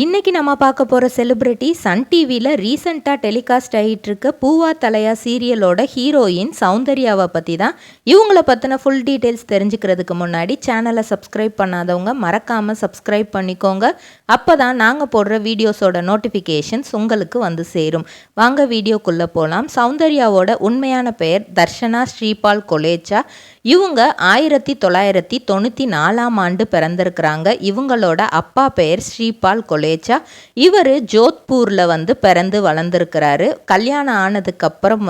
இன்னைக்கு நம்ம பார்க்க போகிற செலிபிரிட்டி சன் டிவியில் ரீசெண்டாக டெலிகாஸ்ட் ஆகிட்டு இருக்க பூவா தலையா சீரியலோட ஹீரோயின் சௌந்தர்யாவை பற்றி தான். இவங்கள பற்றின ஃபுல் டீட்டெயில்ஸ் தெரிஞ்சுக்கிறதுக்கு முன்னாடி சேனலை சப்ஸ்கிரைப் பண்ணாதவங்க மறக்காமல் சப்ஸ்கிரைப் பண்ணிக்கோங்க. அப்போ தான் நாங்கள் போடுற வீடியோஸோட நோட்டிஃபிகேஷன்ஸ் உங்களுக்கு வந்து சேரும். வாங்க வீடியோக்குள்ளே போகலாம். சௌந்தர்யாவோட உண்மையான பெயர் தர்ஷனா ஸ்ரீபால் கொலேச்சா. இவங்க 1994 பிறந்திருக்கிறாங்க. இவங்களோட அப்பா பெயர் ஸ்ரீபால் கொலேச்சா. இவர் ஜோத்பூரில் பிறந்து வளர்ந்துருக்கிறாரு. கல்யாணம் ஆனதுக்கப்புறம்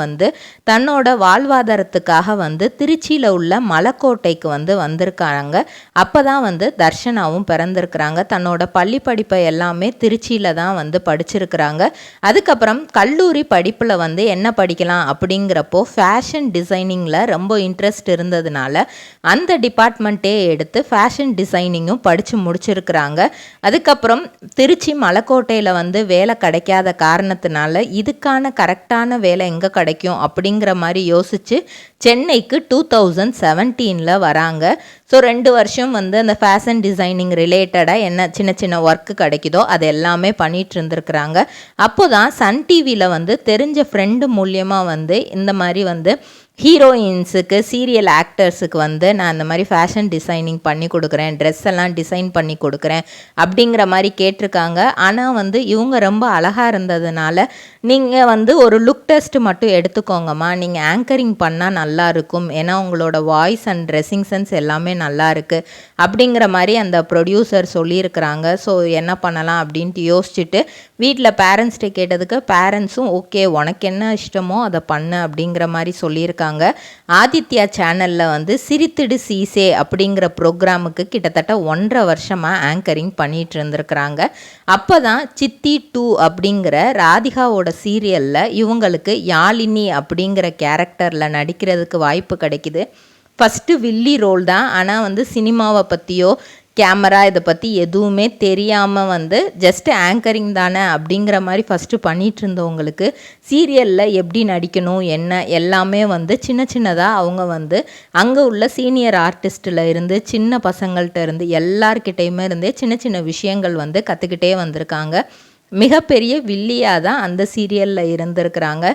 தன்னோட வாழ்வாதாரத்துக்காக திருச்சியில் உள்ள மலைக்கோட்டைக்கு வந்திருக்காங்க. அப்போ தான் தர்ஷனாவும் பிறந்திருக்கிறாங்க. தன்னோட பள்ளி படிப்பை எல்லாமே திருச்சியில் தான் படிச்சிருக்கிறாங்க. அதுக்கப்புறம் கல்லூரி படிப்பில் என்ன படிக்கலாம் அப்படிங்கிறப்போ ஃபேஷன் டிசைனிங்கில் ரொம்ப இன்ட்ரெஸ்ட் இருந்ததுனால அந்த டிபார்ட்மெண்ட்டே எடுத்து ஃபேஷன் டிசைனிங்கும் படித்து முடிச்சிருக்கிறாங்க. அதுக்கப்புறம் திருச்சி மலைக்கோட்டையில் வேலை கிடைக்காத காரணத்தினால இதுக்கான கரெக்டான வேலை எங்கே கிடைக்கும் அப்படிங்கிற மாதிரி யோசித்து சென்னைக்கு 2017 வராங்க. ஸோ 2 வருஷம் அந்த ஃபேஷன் டிசைனிங் ரிலேட்டடாக என்ன சின்ன சின்ன ஒர்க்கு கிடைக்குதோ அது எல்லாமே பண்ணிகிட்டு இருந்திருக்கிறாங்க. அப்போ தான் சன் டிவியில் தெரிஞ்ச ஃப்ரெண்டு மூலியமாக இந்த மாதிரி ஹீரோயின்ஸுக்கு சீரியல் ஆக்டர்ஸுக்கு நான் இந்த மாதிரி ஃபேஷன் டிசைனிங் பண்ணி கொடுக்குறேன், ட்ரெஸ் எல்லாம் டிசைன் பண்ணி கொடுக்குறேன் அப்படிங்கிற மாதிரி கேட்டிருக்காங்க. ஆனால் இவங்க ரொம்ப அழகாக இருந்ததுனால நீங்கள் ஒரு லுக் டெஸ்ட் மட்டும் எடுத்துக்கோங்கம்மா, நீங்கள் ஆங்கரிங் பண்ணால் நல்லாயிருக்கும், ஏன்னா உங்களோட வாய்ஸ் அண்ட் ட்ரெஸ்ஸிங் சென்ஸ் எல்லாமே நல்லா இருக்குது அப்படிங்கிற மாதிரி அந்த ப்ரொடியூசர் சொல்லியிருக்கிறாங்க. ஸோ என்ன பண்ணலாம் அப்படின்ட்டு யோசிச்சுட்டு வீட்டில் பேரண்ட்ஸ்கிட்ட கேட்டதுக்கு பேரண்ட்ஸும் ஓகே உனக்கு என்ன இஷ்டமோ அதை பண்ணு அப்படிங்கிற மாதிரி சொல்லியிருக்காங்க. ஆதித்யா சேனலில் சிரித்திடு சீசே அப்படிங்கிற ப்ரோக்ராமுக்கு கிட்டத்தட்ட 1.5 வருஷமாக ஆங்கரிங் பண்ணிட்டு இருந்திருக்கிறாங்க. அப்போ தான் சித்தி 2 அப்படிங்கிற ராதிகாவோட சீரியலில் இவங்களுக்கு யாழினி அப்படிங்கிற கேரக்டரில் நடிக்கிறதுக்கு வாய்ப்பு கிடைக்குது. ஃபஸ்ட்டு வில்லி ரோல் தான். ஆனால் சினிமாவை பற்றியோ கேமரா இதை பற்றி எதுவுமே தெரியாமல் ஜஸ்ட் ஆங்கரிங் தானே அப்படிங்கிற மாதிரி ஃபஸ்ட்டு பண்ணிகிட்டு இருந்தவங்களுக்கு சீரியலில் எப்படி நடிக்கணும் என்ன எல்லாமே சின்ன சின்னதாக அவங்க அங்கே உள்ள சீனியர் ஆர்டிஸ்ட்டில் இருந்து சின்ன பசங்கள்கிட்ட இருந்து எல்லார்கிட்டையுமே இருந்தே சின்ன சின்ன விஷயங்கள் கற்றுக்கிட்டே வந்திருக்காங்க. மிகப்பெரிய வில்லியாக தான் அந்த சீரியலில் இருந்திருக்கிறாங்க.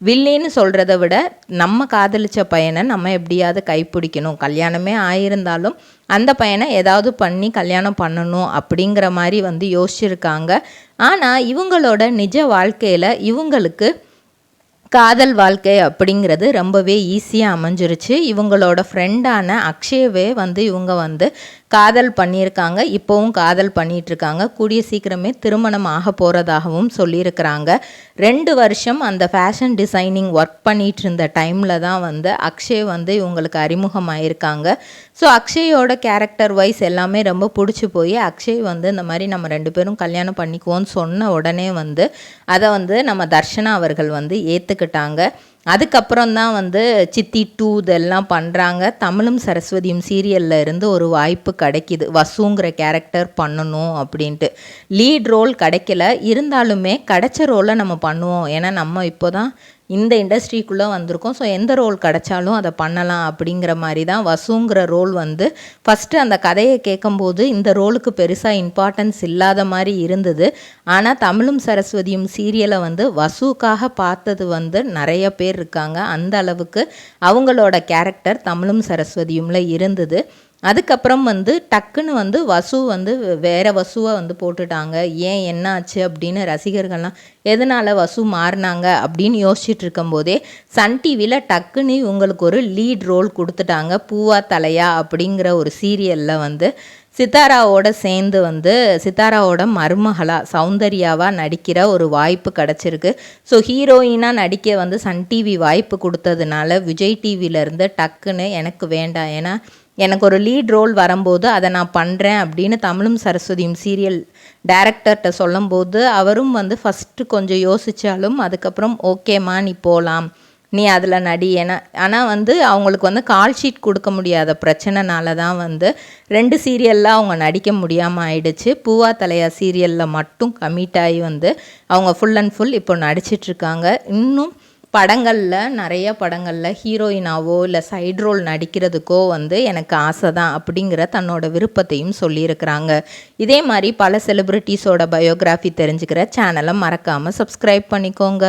வில்லின்னு சொல்கிறத விட நம்ம காதலிச்ச பையனை நம்ம எப்படியாவது கைப்பிடிக்கணும், கல்யாணமே ஆயிருந்தாலும் அந்த பையனை ஏதாவது பண்ணி கல்யாணம் பண்ணணும் அப்படிங்கிற மாதிரி யோசிச்சிருக்காங்க. ஆனால் இவங்களோட நிஜ வாழ்க்கையில் இவங்களுக்கு காதல் வாழ்க்கை அப்படிங்கிறது ரொம்பவே ஈஸியாக அமைஞ்சிருச்சு. இவங்களோட ஃப்ரெண்டான அக்ஷயவே இவங்க காதல் பண்ணியிருக்காங்க. இப்போவும் காதல் பண்ணிகிட்ருக்காங்க. கூடிய சீக்கிரமே திருமணம் ஆக போகிறதாகவும் சொல்லியிருக்கிறாங்க. 2 வருஷம் அந்த ஃபேஷன் டிசைனிங் ஒர்க் பண்ணிகிட்டு இருந்த டைமில் தான் அக்ஷய் இவங்களுக்கு அறிமுகமாயிருக்காங்க. ஸோ அக்ஷயோட கேரக்டர் வைஸ் எல்லாமே ரொம்ப பிடிச்சி போய் அக்ஷய் இந்த மாதிரி நம்ம 2 பேரும் கல்யாணம் பண்ணிக்குவோன்னு சொன்ன உடனே அதை நம்ம தர்ஷனா அவர்கள் ஏற்றுக்கிட்டாங்க. அதுக்கப்புறம் தான் சித்தி 2 இதெல்லாம் பண்ணுறாங்க. தமிழும் சரஸ்வதியும் சீரியலில் இருந்து ஒரு வாய்ப்பு கிடைக்கிது, வசுங்கிற கேரக்டர் பண்ணணும் அப்படின்ட்டு. லீட் ரோல் கிடைக்கல, இருந்தாலுமே கிடைச்ச ரோலை நம்ம பண்ணுவோம், ஏன்னா நம்ம இப்போ தான் இந்த இண்டஸ்ட்ரிக்குள்ளே வந்திருக்கோம். ஸோ எந்த ரோல் கிடைச்சாலும் அதை பண்ணலாம் அப்படிங்கிற மாதிரி தான் வசுங்கிற ரோல் ஃபஸ்ட்டு அந்த கதையை கேட்கும்போது இந்த ரோலுக்கு பெருசாக இம்பார்ட்டன்ஸ் இல்லாத மாதிரி இருந்தது. ஆனால் தமிழும் சரஸ்வதியும் சீரியலை வசுக்காக பார்த்தது நிறைய பேர் இருக்காங்க. அந்த அளவுக்கு அவங்களோட கேரக்டர் தமிழும் சரஸ்வதியும்ல இருந்தது. அதுக்கப்புறம் டக்குன்னு வசு வேறு வசுவை போட்டுட்டாங்க. ஏன் என்ன ஆச்சு அப்படின்னு ரசிகர்கள்லாம் எதனால் வசு மாறினாங்க அப்படின்னு யோசிச்சுட்டு இருக்கும்போதே சன் டிவியில் டக்குன்னு இவங்களுக்கு ஒரு லீட் ரோல் கொடுத்துட்டாங்க. பூவா தலையா அப்படிங்கிற ஒரு சீரியலில் சித்தாராவோட சேர்ந்து சித்தாராவோட மருமகளாக சௌந்தர்யாவாக நடிக்கிற ஒரு வாய்ப்பு கிடச்சிருக்கு. ஸோ ஹீரோயினாக நடிக்க சன் டிவி வாய்ப்பு கொடுத்ததுனால விஜய் டிவியிலேருந்து டக்குன்னு எனக்கு வேண்டாம், ஏன்னா எனக்கு ஒரு லீட் ரோல் வரும்போது அதை நான் பண்ணுறேன் அப்படின்னு தமிழும் சரஸ்வதியும் சீரியல் டைரக்டர்கிட்ட சொல்லும்போது அவரும் ஃபஸ்ட்டு கொஞ்சம் யோசித்தாலும் அதுக்கப்புறம் ஓகேம்மா நீ போகலாம், நீ அதில் நடி. ஏன்னா ஆனால் அவங்களுக்கு கால் ஷீட் கொடுக்க முடியாத பிரச்சனைனால தான் 2 சீரியலில் அவங்க நடிக்க முடியாமல் ஆயிடுச்சு. பூவா தலையா சீரியலில் மட்டும் கமிட் ஆகி அவங்க ஃபுல் அண்ட் ஃபுல் இப்போ நடிச்சிட்ருக்காங்க. இன்னும் படங்களில் நிறைய படங்களில் ஹீரோயினாவோ இல்லை சைடு ரோல் நடிக்கிறதுக்கோ வந்து எனக்கு ஆசை தான் அப்படிங்கிற தன்னோட விருப்பத்தையும் சொல்லியிருக்கிறாங்க. இதே மாதிரி பல செலிப்ரிட்டிஸோட பயோகிராஃபி தெரிஞ்சுக்கிற சேனலை மறக்காமல் சப்ஸ்கிரைப் பண்ணிக்கோங்க.